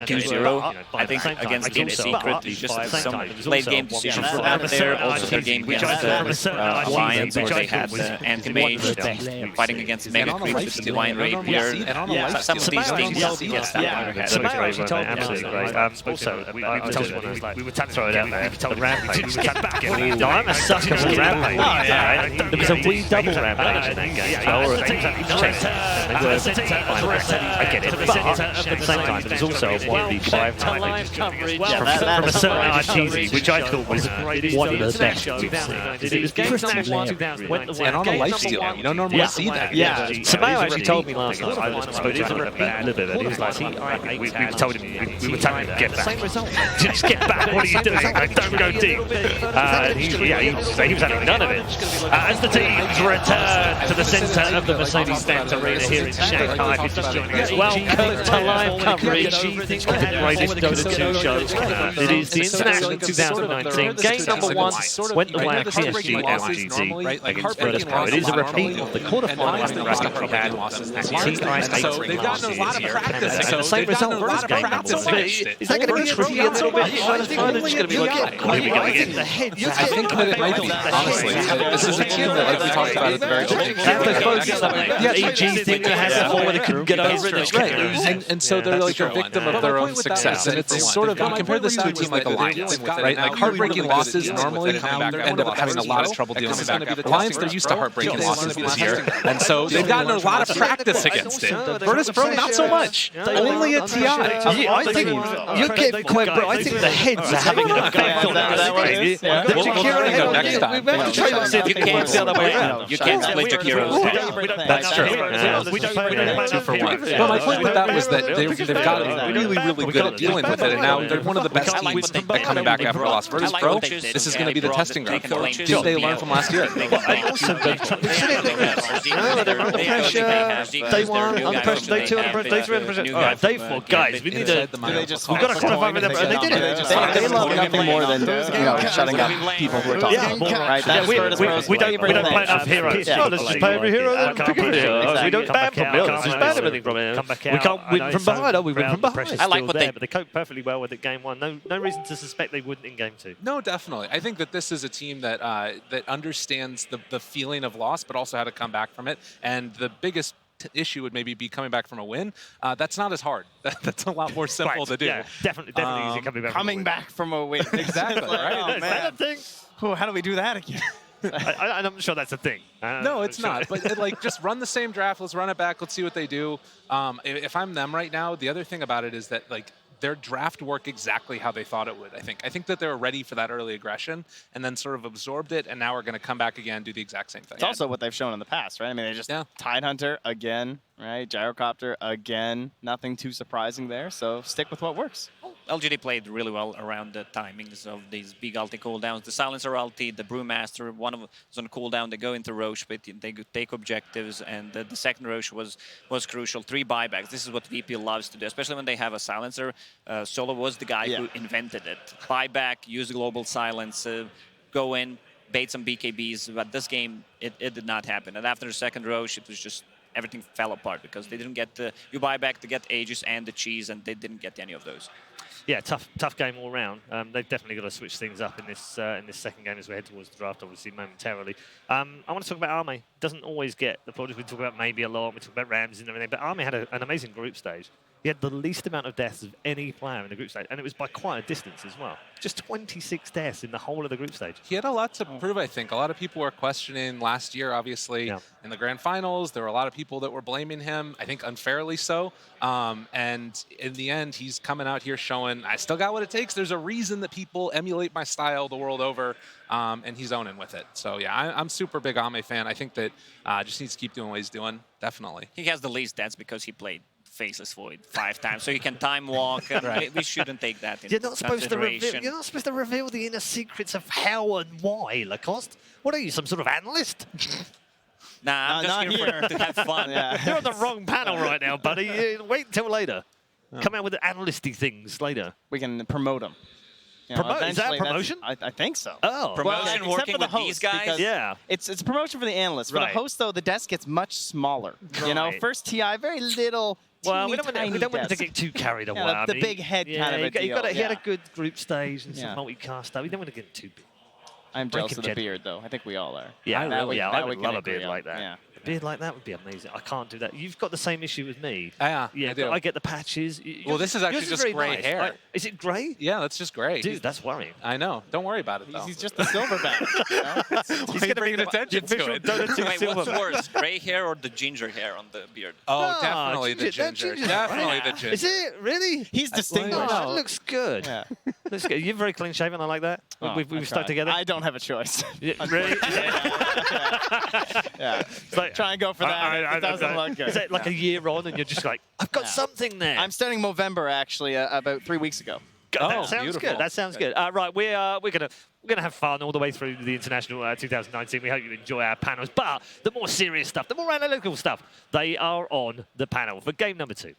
2-0, I think, against Team Secret. Just some late game decisions that happened there. Also, their game against Alliance, where they had Anti-Mage fighting against Mega Creep with the Divine Rapier. Some of these things against that one. Absolutely great. Also, we told you we would throw it out there. The Rampage. We came back in. I'm a sucker for Rampage. There was a wee double Rampage in that game. I get it. But at the same time, there was also a 1v5 timing from a certain Ti9, which I thought was one of the best we've seen. It was pretty well. And on a lifesteal, you don't normally see that. Yeah. Samao actually told me last night, I was supposed to repeat a little bit, and he was like, we told him, we were telling him, get back. Just get back, what are you doing? Like, don't go deep. He was having none of it. As the teams return to the centre of the Mercedes-Benz Arena here in Shanghai, if you're just joining us, welcome to live coverage of the greatest Dota 2 shows. It is the International 2019. Game number 1 went the way of PSG LGT against Virtus Pro. It is a repeat of the quarterfinals that Raskant we had Ti9 last year. The same result as game number 1. Is that going to be tricky a little bit? It's going to be like, here we go again. I think that it might be, honestly. This is a team that, like we talked about at the very beginning. The EG thing that has before where they couldn't get over it. Right. And so they're like a victim of their own success. And it's sort of, you compare this to a team like Alliance, right? Like heartbreaking losses normally end up having a lot of trouble dealing with that. Alliance, they're used to heartbreaking losses this year. And so they've gotten a lot of practice against it. Virtus Pro, not so much. Only a TI. I think you get quite, bro. I think the heads are having an effect on that. Next time. You can't the other way around. You can't split Jakiro's head. That's true. But my point with that was that they've gotten really, really good at dealing with it, and now they're one of the best teams at coming back after a loss. Virtus Pro, this is going to be the testing ground. Did they learn from last year? I also don't they're under pressure. Day 1, under pressure. Day 2, under pressure. Day 3, under pressure. All right, Day 4, guys, we need to. We've got to qualify for them, and they did it. They love nothing more than shutting up people who are talking. Right? We don't play enough heroes. No, let's just play every hero and pick a hero. We don't ban from middle. Let's just ban everything from here. We can't win from behind. We win from behind. I like what but they coped perfectly well with it game 1. No reason to suspect they wouldn't in game 2. No, definitely. I think that this is a team that that understands the feeling of loss, but also how to come back from it. And the biggest issue would maybe be coming back from a win. That's not as hard. That's a lot more simple to do. Yeah, definitely easy coming back from a win. Exactly. Right? Is that a thing? How do we do that again? I'm sure that's a thing. No, it's not. But like, just run the same draft. Let's run it back. Let's see what they do. If I'm them right now, the other thing about it is that like their draft worked exactly how they thought it would. I think that they were ready for that early aggression and then sort of absorbed it, and now we're going to come back again and do the exact same thing. It's also what they've shown in the past, right? I mean, they just Tidehunter again, right? Gyrocopter again. Nothing too surprising there. So stick with what works. LGD played really well around the timings of these big ulti cooldowns. The Silencer ulti, the Brewmaster, one of them was on cooldown. They go into Roche, but they take objectives, and the second Roche was crucial. 3 buybacks. This is what VP loves to do, especially when they have a Silencer. Solo was the guy who invented it. Buyback, use global silence, go in, bait some BKBs. But this game, it did not happen. And after the second Roche, it was just everything fell apart because they didn't get the buyback to get Aegis and the cheese, and they didn't get any of those. Yeah, tough game all round. They've definitely got to switch things up in this second game as we head towards the draft, obviously, momentarily. I want to talk about Arme. Doesn't always get the project. We talk about maybe a lot. We talk about Rams and everything. But Arme had an amazing group stage. He had the least amount of deaths of any player in the group stage, and it was by quite a distance as well. Just 26 deaths in the whole of the group stage. He had a lot to prove, I think. A lot of people were questioning last year, obviously, in the grand finals. There were a lot of people that were blaming him, I think unfairly so. And in the end, he's coming out here showing, I still got what it takes. There's a reason that people emulate my style the world over, and he's owning with it. So, yeah, I'm super big Ame fan. I think that just needs to keep doing what he's doing, definitely. He has the least deaths because he played Faceless Void 5 times, so you can time walk. And we shouldn't take that into consideration. You're not supposed to reveal the inner secrets of how and why, Lacoste. What are you, some sort of analyst? Nah, I'm just here to have fun. You're on the wrong panel right now, buddy. Wait until later. Come out with the analysty things later. We can promote them. Is that a promotion? I think so. Oh. Promotion working with these guys? Yeah. It's a promotion for the analysts. For the host, though, the desk gets much smaller. You know, first TI, very little Well, we don't tiny want to desk. get too carried away. Yeah, the big head kind of a deal. He had a good group stage and some Yeah. multicast stuff. We don't want to get too big. I'm jealous of the beard, though. I think we all are. Yeah, I would love a beard like that. Yeah. A beard like that would be amazing. I can't do that. You've got the same issue with me. Yeah, yeah. I do. I get the patches. Well, this is actually just very gray hair. Is it gray? Yeah, that's just gray. Dude, that's worrying. I know. Don't worry about it, though. He's just a silverback. You know? He's going to bring attention to it. Wait, what's worse, gray hair or the ginger hair on the beard? Oh, No, definitely the ginger. Definitely the ginger. Is it really? He's distinguished. Oh, it looks good. Yeah. Looks good. You're very clean shaven. I like that. Oh, We've stuck together. I don't have a choice. Yeah, really? Yeah. Like, Try and go for that. It doesn't look good. Is it like a year on and you're just like, I've got something there? I'm starting Movember actually about 3 weeks ago. That sounds beautiful. good. That sounds good. Right, we're gonna have fun all the way through the international 2019. We hope you enjoy our panels. But the more serious stuff, the more analytical stuff, they are on the panel for game number 2.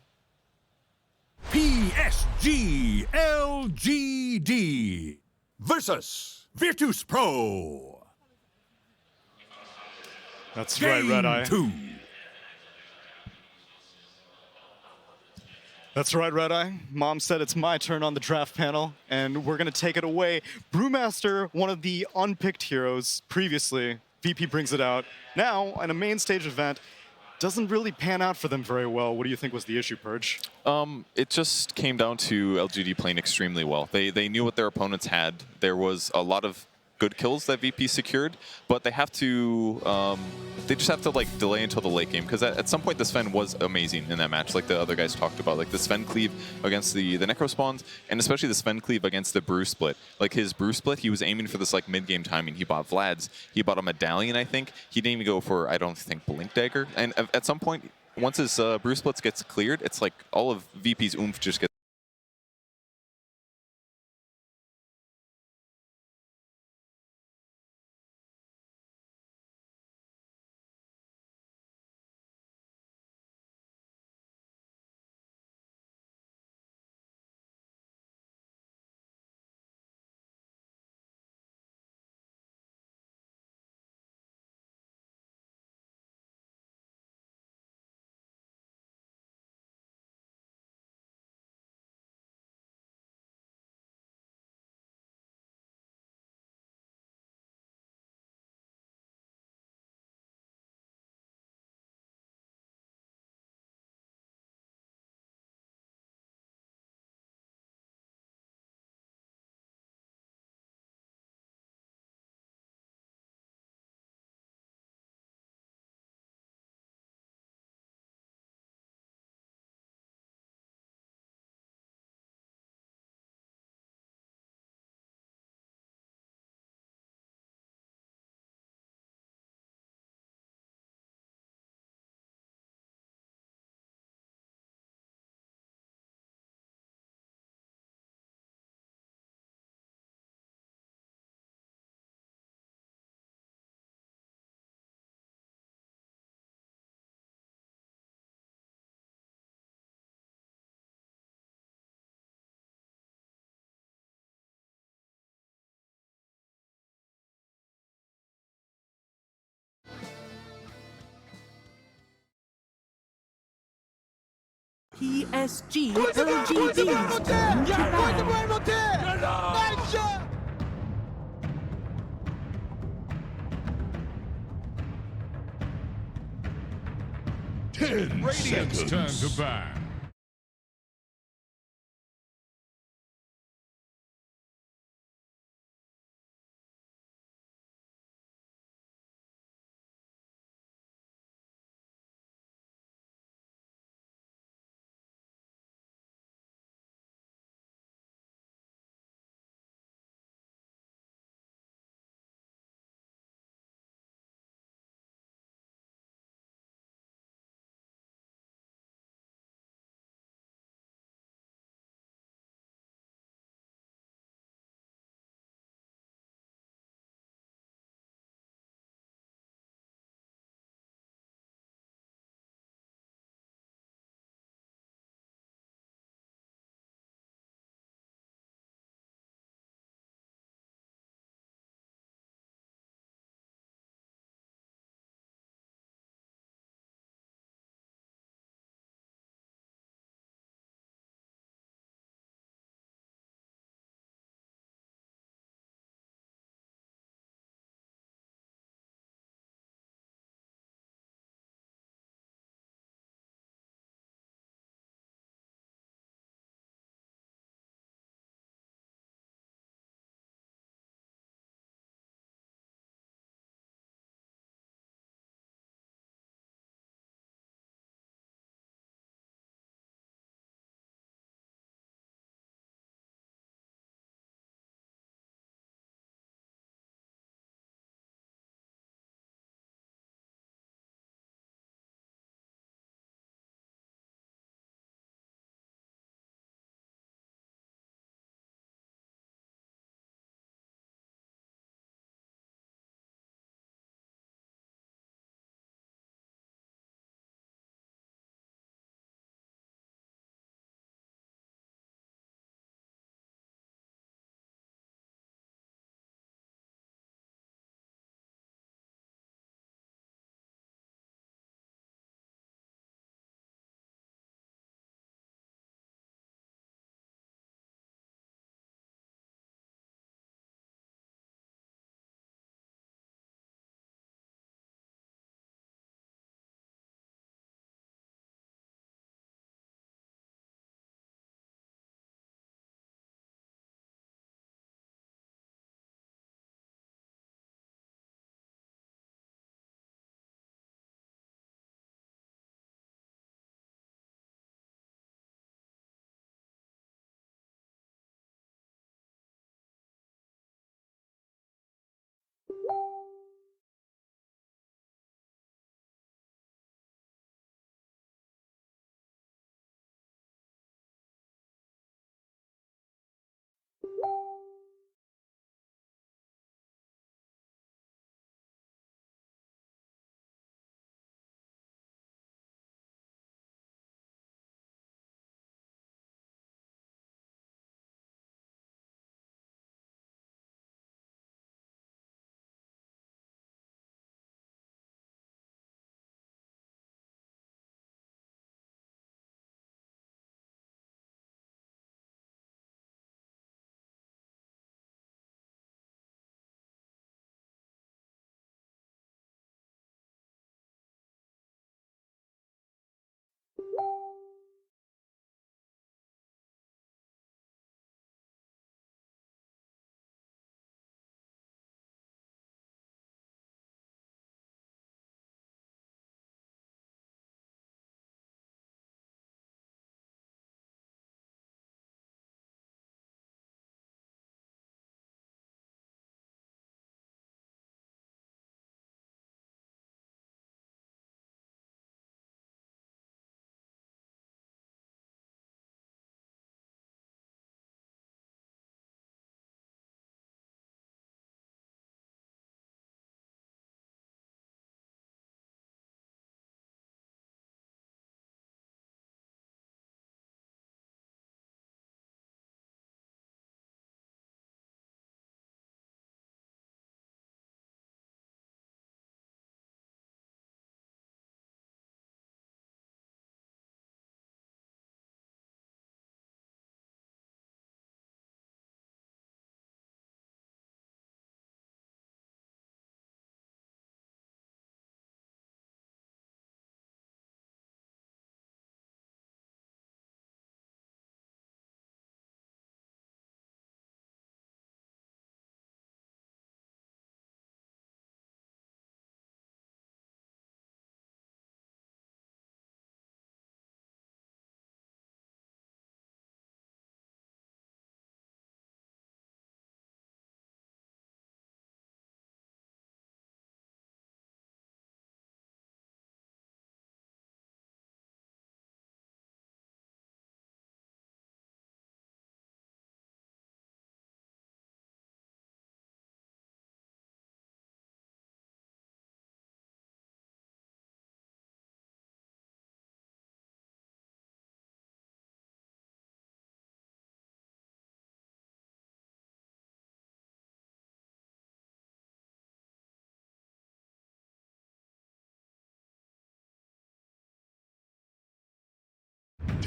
PSG LGD versus Virtus Pro. That's right, Red Eye. 2. That's right, Red Eye. Mom said it's my turn on the draft panel, and we're going to take it away. Brewmaster, one of the unpicked heroes previously, VP brings it out. Now, in a main stage event, doesn't really pan out for them very well. What do you think was the issue, Purge? It just came down to LGD playing extremely well. They knew what their opponents had. There was a lot of good kills that VP secured, but they have to, they just have to like delay until the late game, because at some point the Sven was amazing in that match, like the other guys talked about, like the Sven cleave against the Necro spawns, and especially the Sven cleave against the Brew split. Like his Brew split, he was aiming for this like mid-game timing. He bought Vlad's, he bought a Medallion, I think. He didn't even go for, I don't think, Blink Dagger. And at some point, once his Brew splits gets cleared, it's like all of VP's oomph just gets PSG LGD. Radiant's turn to ban.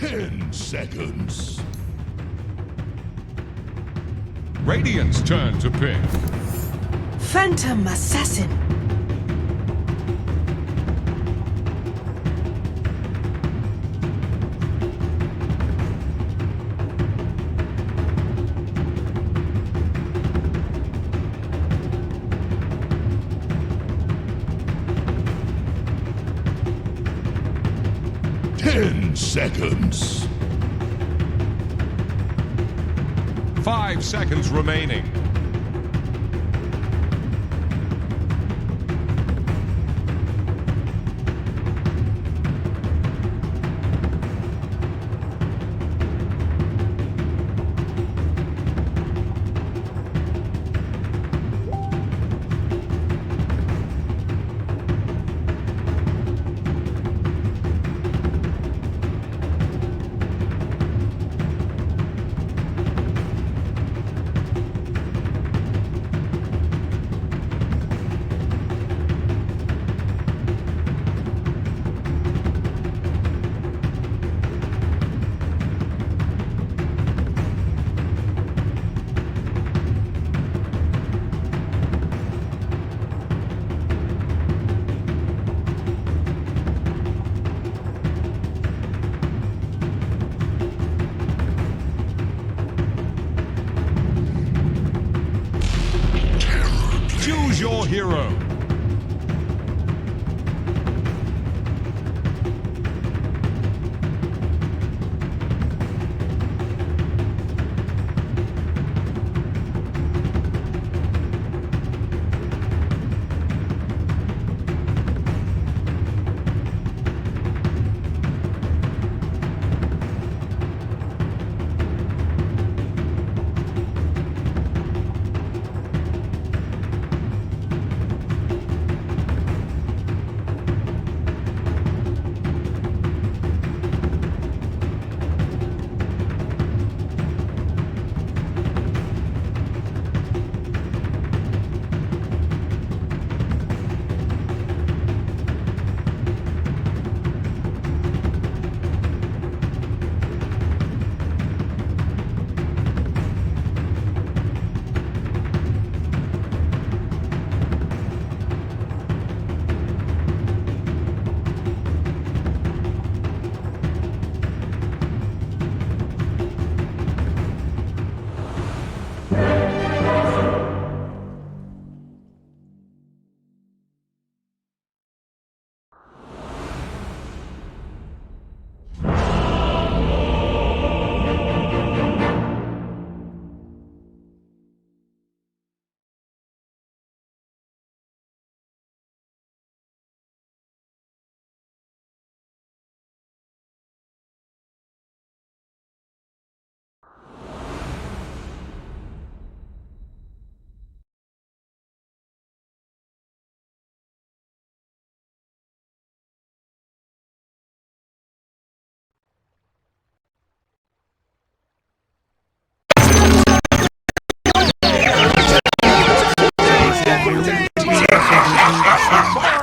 10 seconds. Radiant's turn to pick. Phantom Assassin. Seconds. 5 seconds remaining. Choose your hero.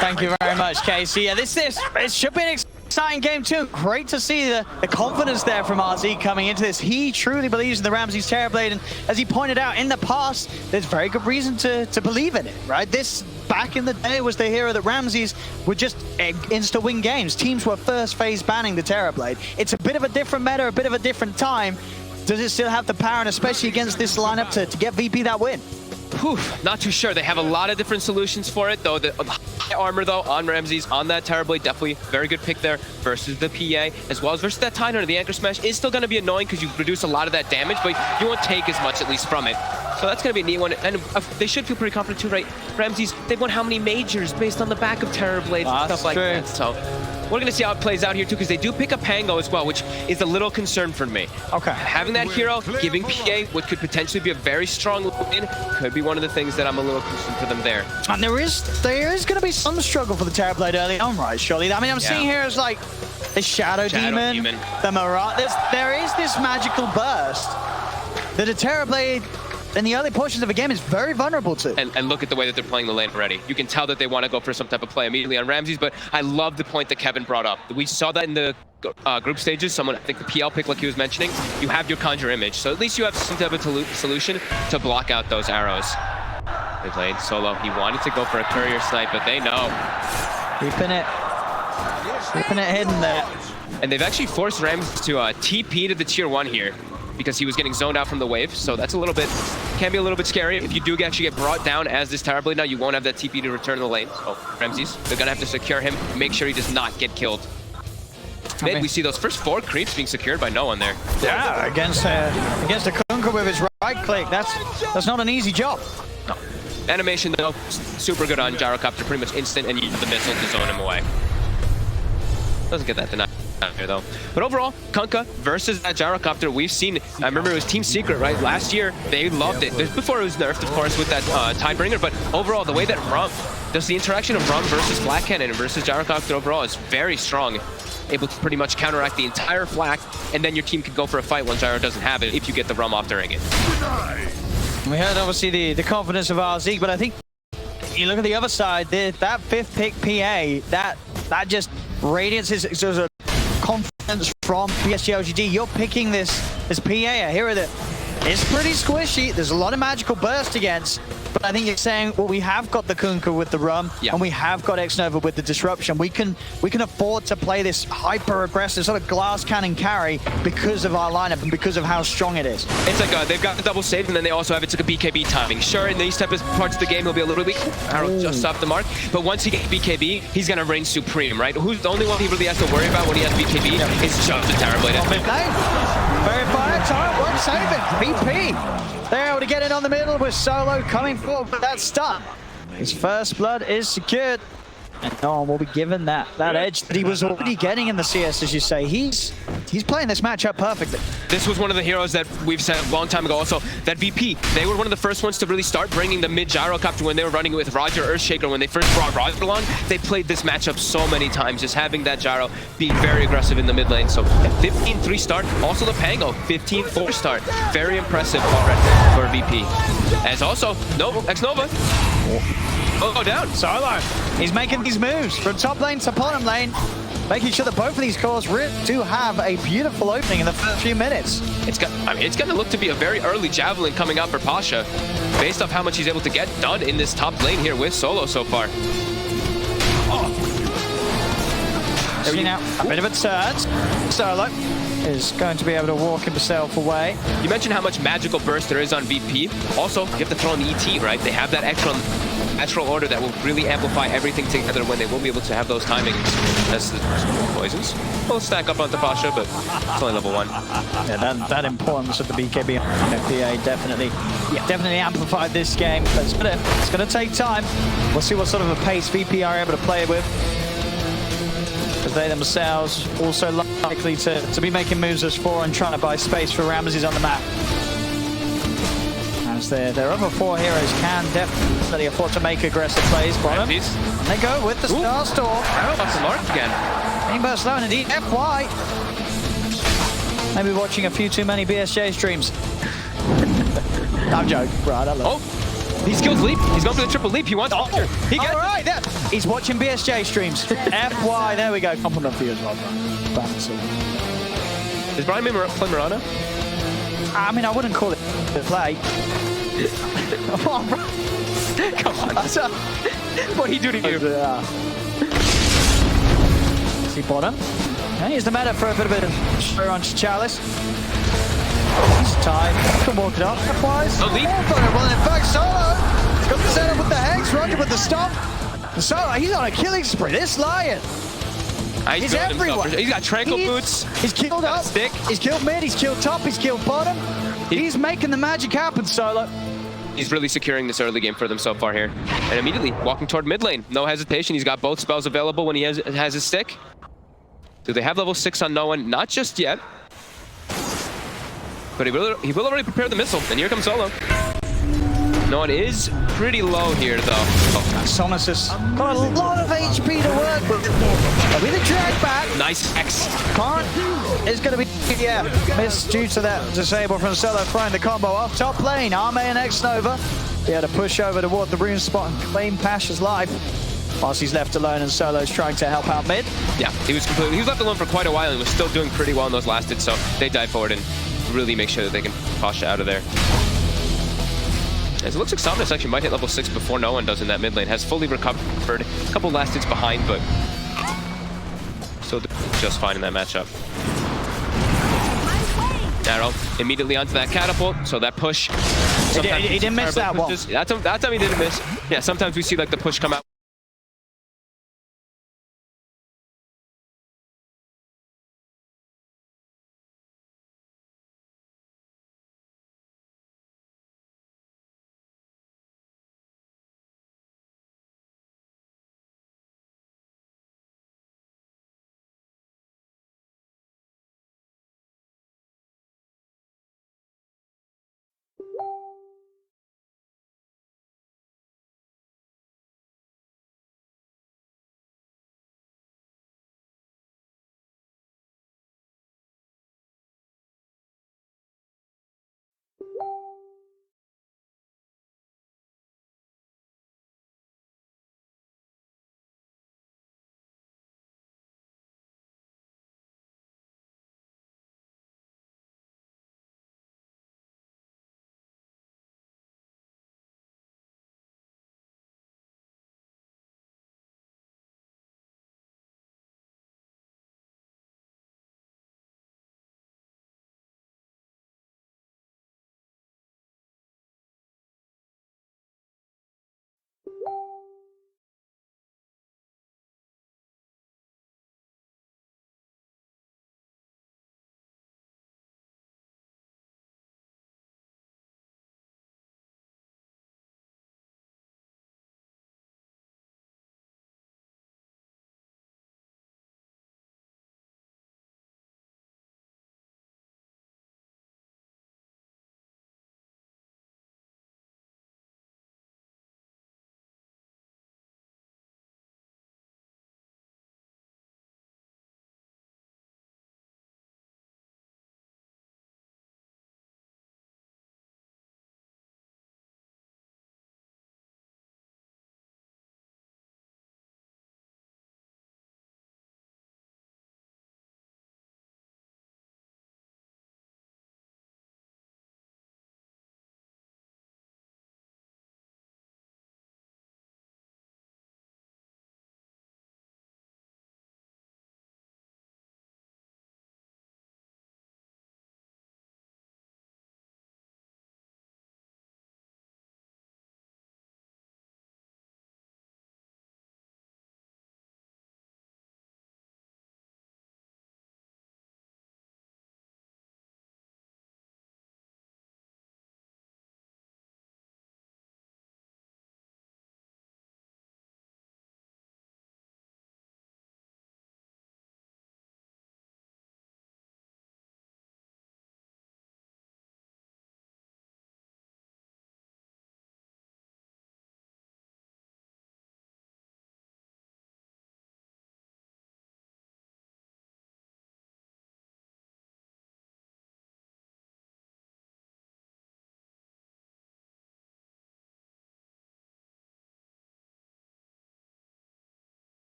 Thank you very much, Casey. Yeah, it should be an exciting game too. Great to see the confidence there from RZ coming into this. He truly believes in the Ramses Terrorblade, and as he pointed out, in the past, there's very good reason to believe in it, right? This, back in the day, was the hero that Ramses would just insta-win games. Teams were first phase banning the Terrorblade. It's a bit of a different meta, a bit of a different time. Does it still have the power, and especially against this lineup, to get VP that win? Not too sure. They have a lot of different solutions for it, though. The high armor, though, on Ramses, on that Terrorblade, definitely very good pick there versus the PA, as well as versus that Ti9. The Anchor Smash is still going to be annoying because you reduce a lot of that damage, but you won't take as much, at least, from it. So that's going to be a neat one. And they should feel pretty confident, too, right? Ramses, they've won how many majors based on the back of Terrorblades and stuff like that. So we're going to see how it plays out here, too, because they do pick up Pango as well, which is a little concern for me. Okay. Having that hero, giving PA what could potentially be a very strong win, could be one of the things that I'm a little concerned for them there. And there is going to be some struggle for the Terrorblade early on, right, surely? I mean, I'm seeing here as like the Shadow Demon, the Mirage. There is this magical burst that a Terrorblade in the early portions of a game is very vulnerable to. And look at the way that they're playing the lane already. You can tell that they want to go for some type of play immediately on Ramses, but I love the point that Kevin brought up. We saw that in the group stages, someone, I think the PL pick like he was mentioning, you have your Conjure Image. So at least you have some type of solution to block out those arrows. They played solo. He wanted to go for a courier snipe, but they know. Keeping it hidden there. And they've actually forced Rams to TP to the tier 1 here because he was getting zoned out from the wave. So that's a little bit, can be a little bit scary. If you do actually get brought down as this Terrorblade now, you won't have that TP to return to the lane. So Ramses, they're gonna have to secure him, make sure he does not get killed. Mid, we see those first 4 creeps being secured by no one there. Yeah, against the Kunkka with his right click. That's not an easy job. No. Animation though, super good on Gyrocopter, pretty much instant, and you use the missile to zone him away. Doesn't get that denied here though. But overall, Kunkka versus that Gyrocopter, we've seen, I remember it was Team Secret, right? Last year, they loved it. Before it was nerfed, of course, with that Tidebringer, but overall, the way that does the interaction of Rum versus Black Cannon versus Gyrocopter overall is very strong. Able to pretty much counteract the entire flak, and then your team can go for a fight when Gyro doesn't have it if you get the Rum off during it. We heard obviously the confidence of RZ, but I think you look at the other side, that 5th pick PA, that just radiances there's a confidence from PSG LGD. You're picking this PA, a hero that is pretty squishy. There's a lot of magical burst against. But I think you're saying, well, we have got the Kunkka with the Rum, and we have got X-Nova with the Disruption. We can afford to play this hyper-aggressive sort of glass cannon carry because of our lineup and because of how strong it is. It's like they've got the double save, and then they also have it's like a BKB timing. Sure, in these type of parts of the game, he'll be a little weak. Arrow just off the mark. But once he gets BKB, he's going to reign supreme, right? Who's the only one he really has to worry about when he has BKB is just the Terrorblade. Very fire time, one saving. PP. They're able to get in on the middle with Solo coming forward with that stun. His first blood is secured, and no one will be given that edge that he was already getting in the CS, as you say. He's playing this matchup perfectly. This was one of the heroes that we've said a long time ago also, that VP, they were one of the first ones to really start bringing the mid Gyrocopter when they were running with Roger Earthshaker. When they first brought Roger along, they played this matchup so many times, just having that Gyro being very aggressive in the mid lane. So 15-3 start, also the Pango, 15-4 start. Very impressive already for VP. As also, no, X-Nova. Oh, down. Solo. He's making these moves from top lane to bottom lane, making sure that both of these cores really do have a beautiful opening in the first few minutes. It's going to look to be a very early Javelin coming out for Pasha, based off how much he's able to get done in this top lane here with Solo so far. See now, a bit of a turn. Solo is going to be able to walk himself away. You mentioned how much magical burst there is on VP. Also, you have to throw in ET, right? They have that extra natural order that will really amplify everything together when they will be able to have those timings. That's the poisons. We'll stack up onto Pasha, but it's only level 1. Yeah, that importance of the BKB on FPA definitely amplified this game. But it's gonna take time. We'll see what sort of a pace VP are able to play with, because they themselves also likely to be making moves as 4 and trying to buy space for Ramses on the map. As their other 4 heroes can definitely afford to make aggressive plays. Bottom. And they go with the Star Storm. Off the mark again. Burst low and indeed FY. Maybe watching a few too many BSJ streams. I'm joking, right? I love it. He skills leap. He's going for the triple leap. He wants Ultra. He gets right there. He's watching BSJ streams. FY. There we go. Compliment for you as well, bro. Is Brian play Mirana? I mean, I wouldn't call it a play. Come on. What'd he do to you? See bottom. And here's the meta for a bit of show on Chalice. He's tied. Can walk it up. Wise. No leap. Well, in fact, Solo got the setup with the Hex, Roger with the stomp. Solo, he's on a killing spree. This Lion. He's everywhere. He's got Tranquil Boots. He's killed up. Stick. He's killed mid. He's killed top. He's killed bottom. He's making the magic happen, Solo. He's really securing this early game for them so far here. And immediately walking toward mid lane. No hesitation. He's got both spells available when he has his stick. Do they have level 6 on no one? Not just yet. But he will already prepare the missile. And here comes Solo. No one is pretty low here, though. Sonos has got a lot of HP to work with. With a drag back. Nice X. Current is going to be missed due to that disable from Solo, throwing the combo off top lane. Arme and X-Nova be able to push over toward the rune spot and claim Pasha's life. whilst he's left alone and Solo's trying to help out mid. Yeah, he was left alone for quite a while and was still doing pretty well in those last hits, so they dive forward and really make sure that they can Pasha out of there. As it looks like Somnus actually might hit level 6 before no one does in that mid lane. Has fully recovered, a couple last hits behind, but still just fine in that matchup. Arrow immediately onto that catapult, so that push. He didn't miss that one. That time he didn't miss. Yeah, sometimes we see like the push come out.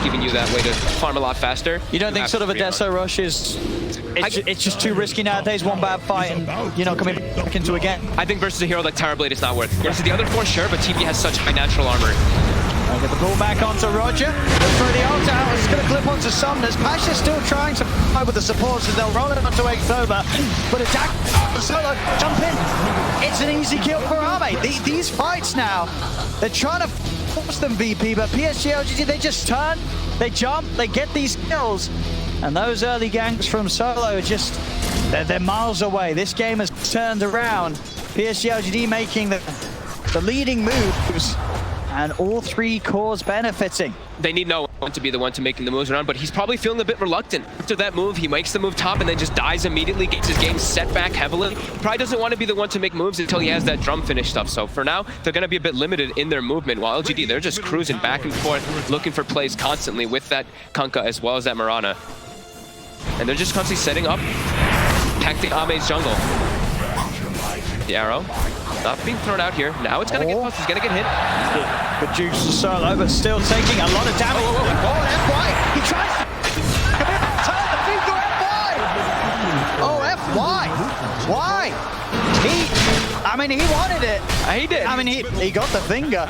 giving you that way to farm a lot faster. You don't think sort of a Deso rush is... It's just too risky nowadays, one bad fight and you're not coming back into it again? I think versus a hero like Terrorblade, it's not worth it. Versus the other four, sure, but TV has such high natural armor. I'll get the ball back onto Roger. Look for the ult out. It's going to clip onto Somnus. Pasha's still trying to fight with the supports as they'll roll it onto October. But attack Solo, jump in. It's an easy kill for Arme. These fights now, they're trying to force them VP, but PSG LGD, they just turn, they jump, they get these kills. And those early ganks from Solo are just, they're miles away. This game has turned around. PSG LGD making the leading moves. And all three cores benefiting. They need no one to be the one to making the moves around, but he's probably feeling a bit reluctant. After that move, he makes the move top and then just dies immediately, gets his game set back heavily. Probably doesn't want to be the one to make moves until he has that drum finished up. So for now, they're going to be a bit limited in their movement, while LGD, they're just cruising back and forth, looking for plays constantly with that Kunkka as well as that Mirana. And they're just constantly setting up, protecting Ame's jungle. The arrow. Not being thrown out here. Now it's gonna get close. He's gonna get hit. Good juice to Solo, but still taking a lot of damage. FY! He tries to turn the finger FY! Oh, FY! Why? I mean, he wanted it. He did. I mean, he got the finger.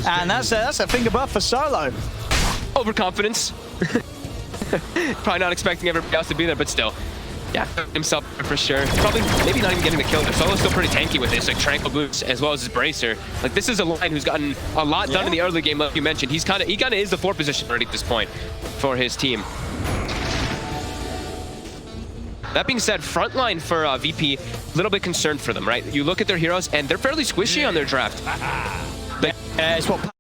And that's a finger buff for Solo. Overconfidence. Probably not expecting everybody else to be there, but still. Yeah, himself for sure. Probably, maybe not even getting the kill. Solo's still pretty tanky with this, like Tranquil Boots as well as his Bracer. Like this is a line who's gotten a lot done in the early game, like you mentioned. He kind of is the 4th position already at this point for his team. That being said, frontline for VP, a little bit concerned for them, right? You look at their heroes and they're fairly squishy on their draft. It's what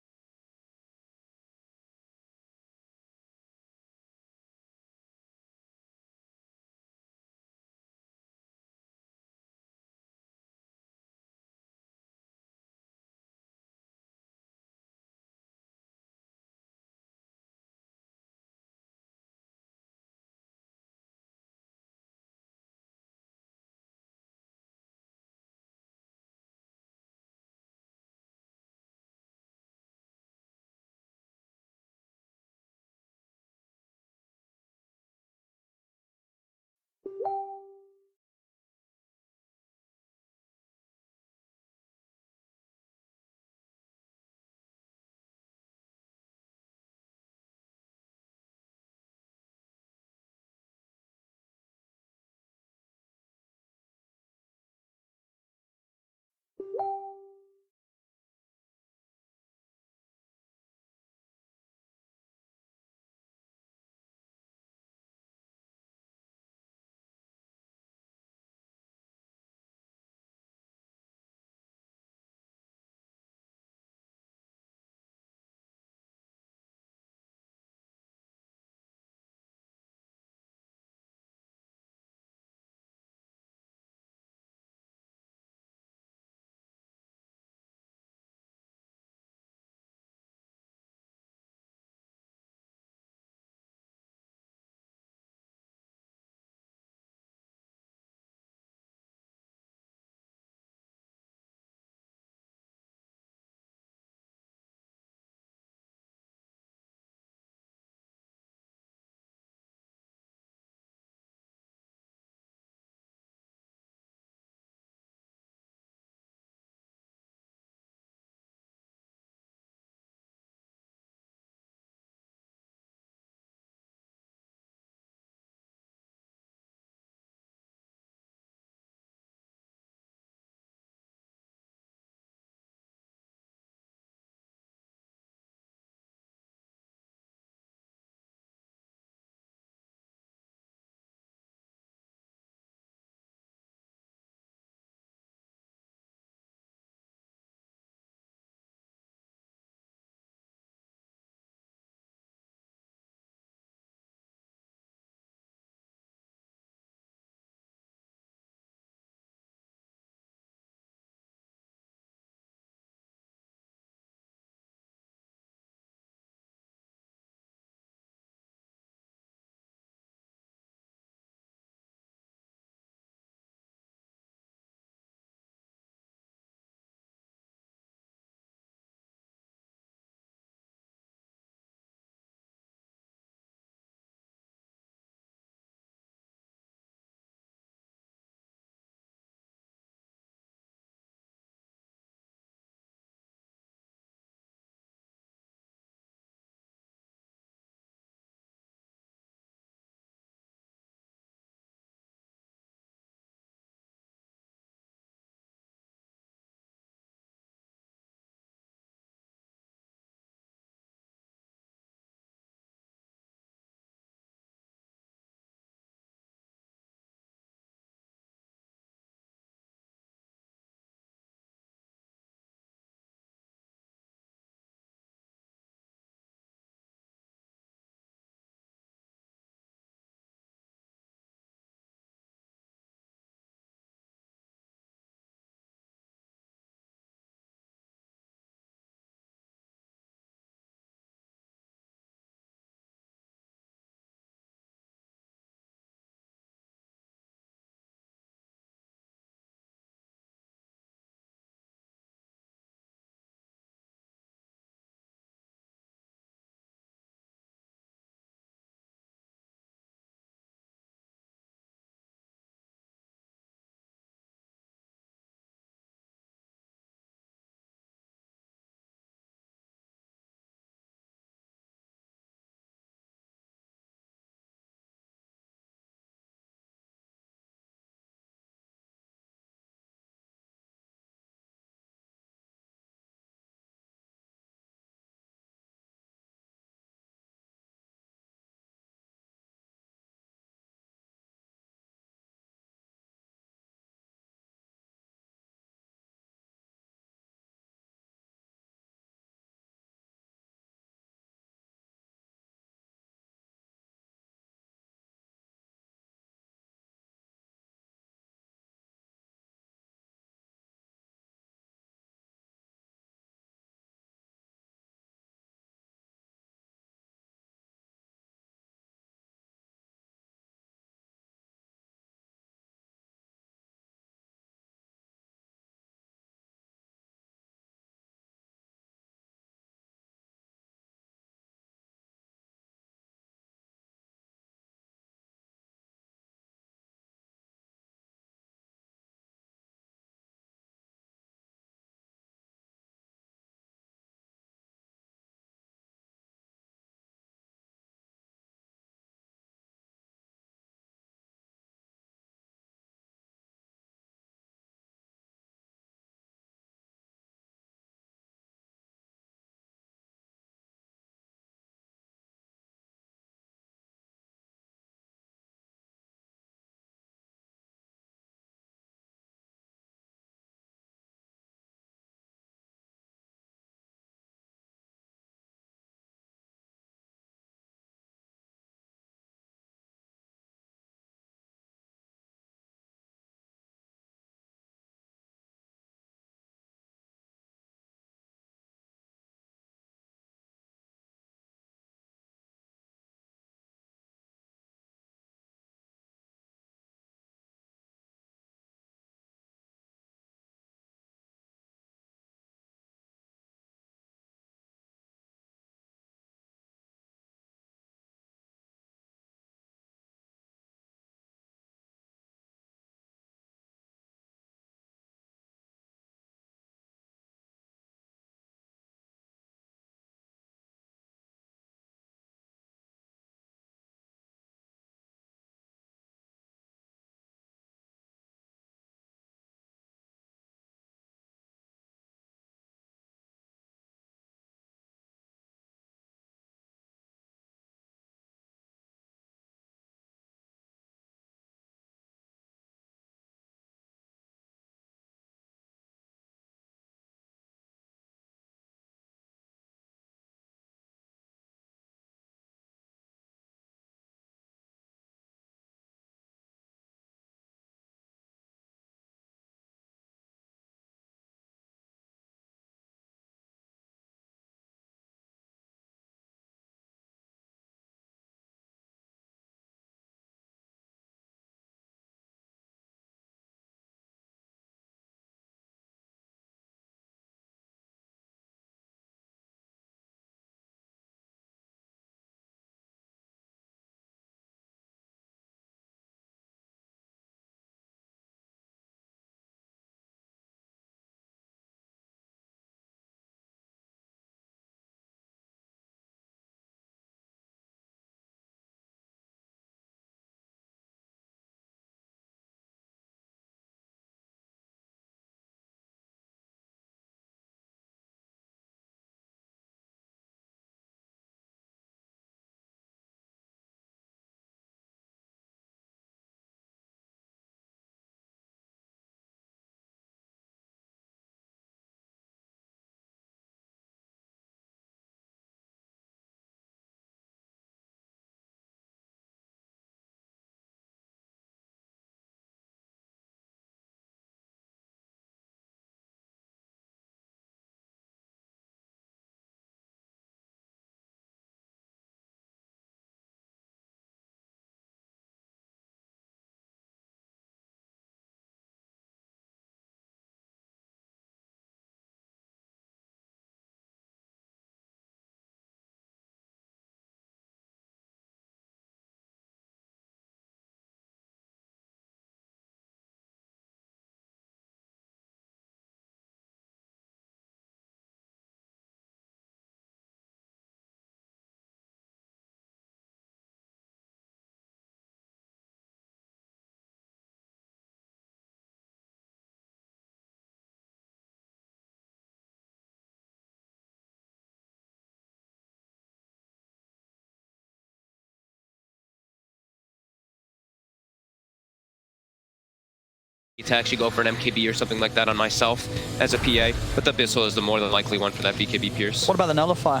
to actually go for an MKB or something like that on myself as a PA, but the Abyssal is the more than likely one for that BKB Pierce. What about the Nullifier?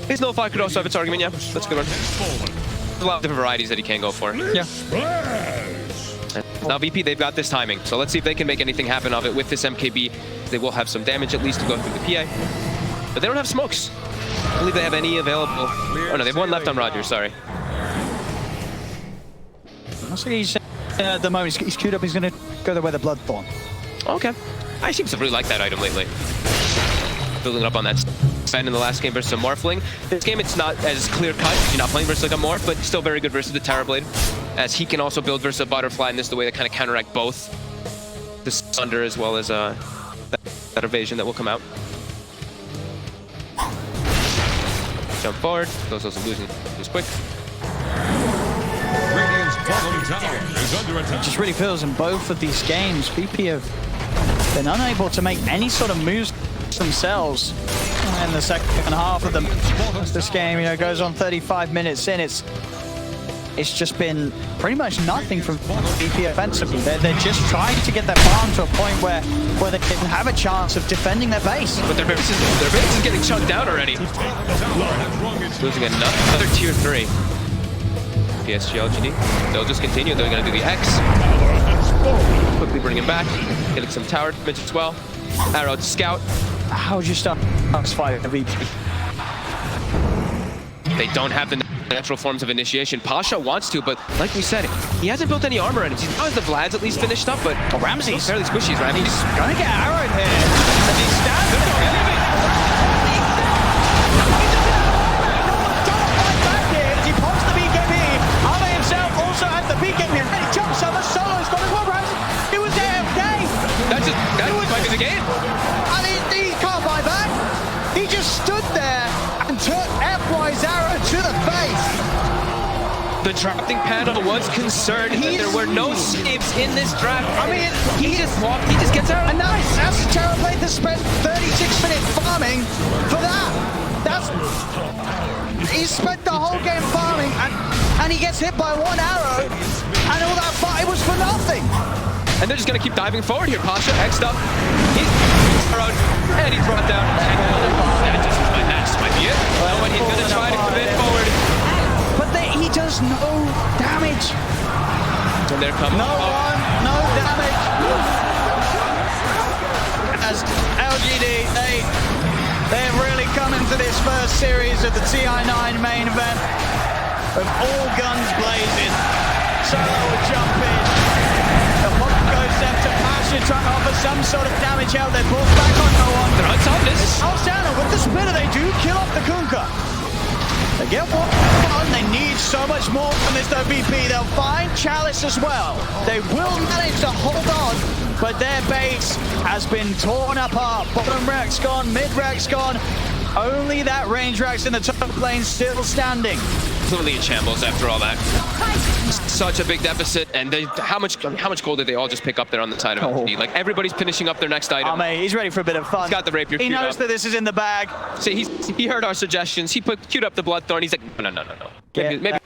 His Nullifier could also have its argument, yeah. That's a good one. There's a lot of different varieties that he can go for. Yeah. Now VP, they've got this timing, so let's see if they can make anything happen of it with this MKB. They will have some damage at least to go through the PA, but they don't have smokes. I believe they have any available. Oh no, they have one left on Roger, sorry. Looks like he's, at the moment, he's queued up, he's going to go there with the Bloodthorn. Okay. I seem to really like that item lately. Building up on that spend in the last game versus a Morphling. This game, it's not as clear-cut. You're not playing versus like a Morph, but still very good versus the Terrorblade, as he can also build versus a Butterfly, and this is the way to kind of counteract both the Sunder as well as that evasion that will come out. Jump forward. Those losing just quick. Radiant's bottom tower is under attack. It just really feels in both of these games, VP have been unable to make any sort of moves themselves in the second half of them. This game, goes on 35 minutes in. It's just been pretty much nothing from VP offensively. They're just trying to get their farm to a point where they can have a chance of defending their base. But their base is getting chunked down already. Losing another tier 3. PSG LGD. They'll just continue. They're going to do the X. Quickly bring him back. Getting some tower damage as well. Arrow to scout. How would you start this fight at VP? They don't have the natural forms of initiation. Pasha wants to, but like we said, he hasn't built any armor items. He has the Vlad's at least finished up, but Ramsey's fairly squishy. Ramsey's gonna get arrowed here. As he stands there. He pops the BKB. Ame himself also has the BKB. And he jumps over. Solo's got his one. Ramsey. It was AFK. That might be the game. And he can't buy back. He just stood there and took FY's arrow to the face. The drafting panel was concerned that there were no saves in this draft. I mean, he just gets out. And nice. That's Terrorblade that spent 36 minutes farming for that. He spent the whole game farming, and he gets hit by one arrow, and all that fight was for nothing. And they're just going to keep diving forward here. Pasha, X'd up. He's arrowed, and he's brought down. That just might be it. But he's going to try to commit forward. But he does no damage. And they're coming. No damage. As LGD, they've really come into this first series of the Ti9 main event with all guns blazing. Solo will jump in. The hook goes down to Pasha, trying to offer some sort of damage out. They pull back on no one. They're on top of this. Alstana with the spitter, they do kill off the Kunkka. They get one, they need so much more from this VP. They'll find Chalice as well. They will manage to hold on, but their base has been torn apart. Bottom rack's gone, mid rack's gone. Only that range rack's in the top lane still standing. Completely in shambles after all that. Such a big deficit, and how much gold did they all just pick up there on the side of LGD? Like, everybody's finishing up their next item. He's ready for a bit of fun. He's got the rapier. He knows that this is in the bag. See, he heard our suggestions. He queued up the Bloodthorn. He's like, no. Maybe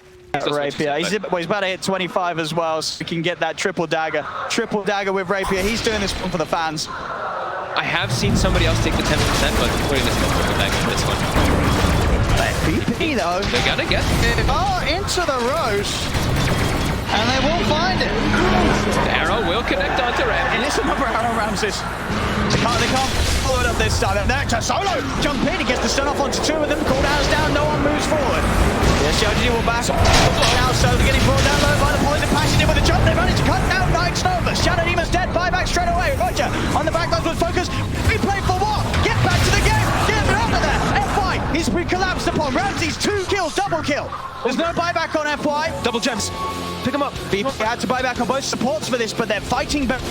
Rapier. He's about to hit 25 as well, so he can get that triple dagger. Triple dagger with Rapier. He's doing this one for the fans. I have seen somebody else take the 10%, but putting this one triple dagger for this one. VP though. They're gonna get it. Oh, into the roast. And they won't find it. The arrow will connect onto Ram. And it's another arrow, Ramses. They can't follow it up this time. Next, Solo jump in. He gets the stun off onto two of them. Cooldown's down. No one moves forward. Yes, LGD will back. Now Solo getting brought down low by the poison. Passing in with a jump. They managed to cut down Night's Nova. Shadow Demon's dead. Buyback straight away. Roger on the back lines with focus. Replay for what? Get back to the game. Get him out of there. FY. He's been collapsed upon. Ramsey's 2 kills. Double kill. There's no buyback on FY. Double gems. Pick him up. They had to buy back on both supports for this, but they're fighting back.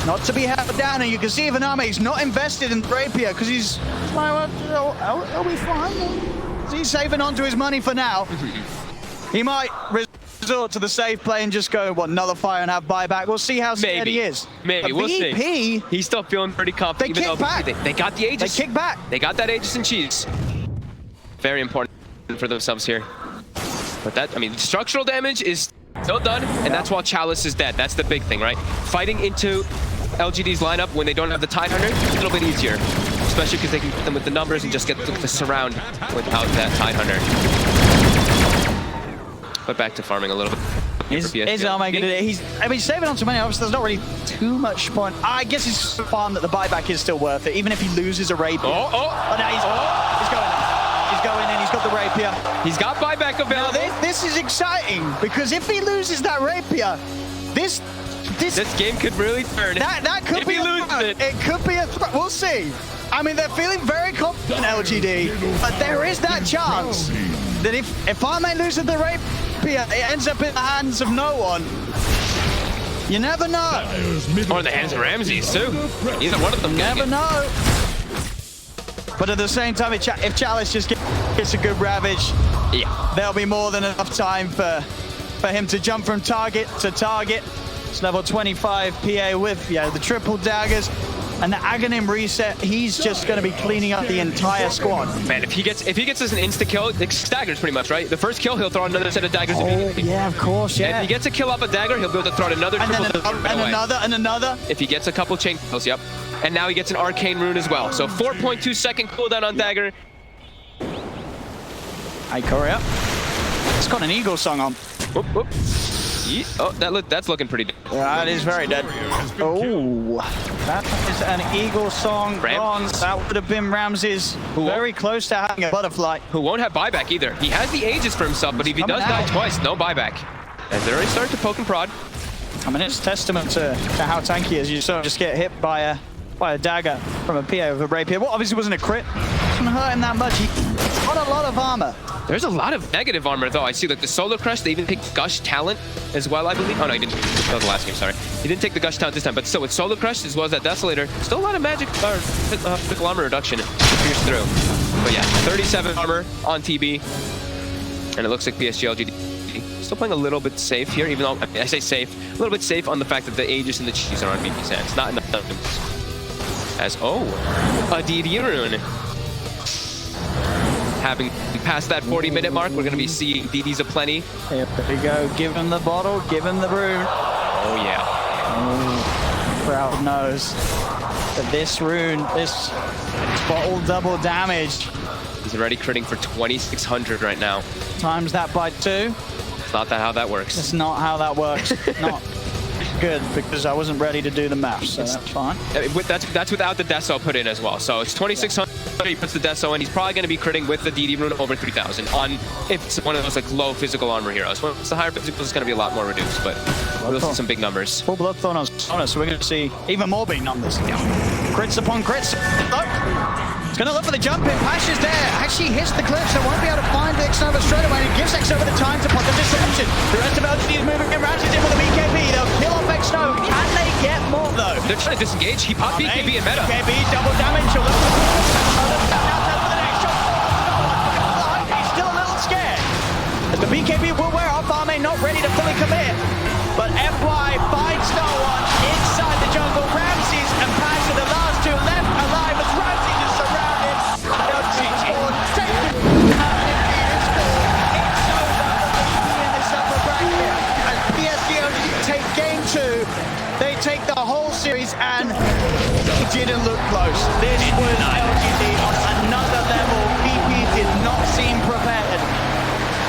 Not to be held down, and you can see even Ame's not invested in Rapier because he's he'll be fine. He's saving onto his money for now. He might resort to the safe play and just go Nullifier and have buyback. We'll see how scared he is. Maybe but we'll see. He's still feeling pretty confident. They kick back. They got the Aegis. They kick back. They got that Aegis and cheese. Very important for themselves here. But that, structural damage is Still done, and that's while Chalice is dead. That's the big thing, right? Fighting into LGD's lineup when they don't have the Tidehunter, a little bit easier. Especially because they can get them with the numbers and just get the surround without that Tidehunter. But back to farming a little bit. Is Armand gonna do it? He's saving on some money. Obviously, there's not really too much point. I guess it's farm that the buyback is still worth it, even if he loses a rapier. Oh, no, he's going in. He's going in. He's got the rapier. He's got buyback available. Now, this is exciting because if he loses that rapier, this game could really turn. That could if be he loses it. It could be a threat. We'll see. I mean, they're feeling very confident, LGD, but there is that chance that if Armand loses the rapier, it ends up in the hands of no one. You never know. Or in the hands of Ramses, too. Either one of them. You never know. But at the same time, if Chalice just gets a good ravage, yeah, there'll be more than enough time for him to jump from target to target. It's level 25 PA with the triple daggers. And the Aghanim reset, he's just going to be cleaning up the entire squad. Man, if he gets us an insta-kill, it's daggers pretty much, right? The first kill, he'll throw another set of daggers immediately. Yeah, of course, yeah. And if he gets a kill off a dagger, he'll be able to throw out another triple and another. If he gets a couple chain kills, yep. And now he gets an arcane rune as well. So 4.2 second cooldown on dagger. Hey, Korea. It's got an Eagle song on. Whoop, whoop. Oh, that's looking pretty dead. That is very dead. Oh, that is an Eagle song on. That would have been Ramses. Very close to having a butterfly. Who won't have buyback either. He has the Aegis for himself, but if he does die twice, no buyback. And they're already starting to poke and prod. I mean, it's testament to how tanky he is. You sort of just get hit by a dagger from a PA with a rapier. Well, obviously wasn't a crit. Doesn't hurt him that much. He's got a lot of armor. There's a lot of negative armor, though. I see, like, the Solar Crush, they even picked Gush Talent as well, I believe. Oh, no, he didn't. That was the last game, sorry. He didn't take the Gush Talent this time, but still, with Solar Crush as well as that Desolator, still a lot of magic, physical armor reduction to pierce through. But yeah, 37 armor on TB. And it looks like PSG LGD still playing a little bit safe here, even though, I say safe, a little bit safe on the fact that the Aegis and the Cheese are on VP Sands. Not enough of them. As, a DD rune. Having passed that 40-minute mark, we're going to be seeing DDs aplenty. Here we go. Give him the bottle. Give him the rune. Oh, yeah. Oh, crowd knows that this rune, this bottle double damage. He's already critting for 2,600 right now. Times that by 2. It's not how that works. It's not how that works. Not good, because I wasn't ready to do the math, so that's fine. That's without the Deso put in as well. So it's 2,600. He puts the Deso in. He's probably going to be critting with the DD rune over 3,000 on if it's one of those like low physical armor heroes. When it's the higher physical, it's going to be a lot more reduced, but we'll see some big numbers. Full Bloodthorn on us, so we're going to see even more big numbers. Yeah. Crits upon crits. He's going to look for the jump in. Pasha's there. Actually hits the cliff, so won't be able to find Xnova straight away. And it gives Xnova the time to put the disruption. The rest of LGD is moving in. Ramses in with the BKB. They'll kill off Xnova. Can they get more, though? They're trying to disengage. He popped BKB in meta. BKB, double damage. He'll look for the next shot. He's still a little scared. As the BKB will wear off, Arme not ready to fully commit. But FY finds no one inside the jungle. Ramses and Pasha, the last two left alive as Ramses is surrounded. Take game 2, they take the whole series, and it didn't look close. This was LGD on another level. VP did not seem prepared.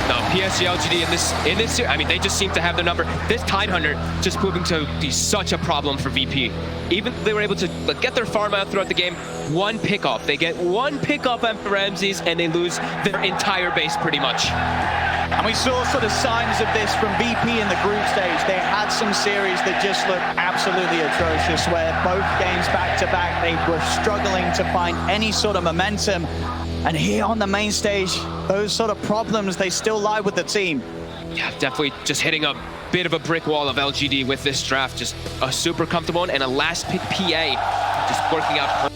No, PSG LGD in this series, I mean, they just seem to have their number. This Tidehunter just proving to be such a problem for VP. Even they were able to get their farm out throughout the game. One pick-off. They get one pick-off after Ramses, and they lose their entire base pretty much. And we saw sort of signs of this from VP in the group stage. They had some series that just looked absolutely atrocious, where both games back-to-back, they were struggling to find any sort of momentum. And here on the main stage, those sort of problems, they still lie with the team. Yeah, definitely just hitting a bit of a brick wall of LGD with this draft. Just a super comfortable one, and a last pick PA just working out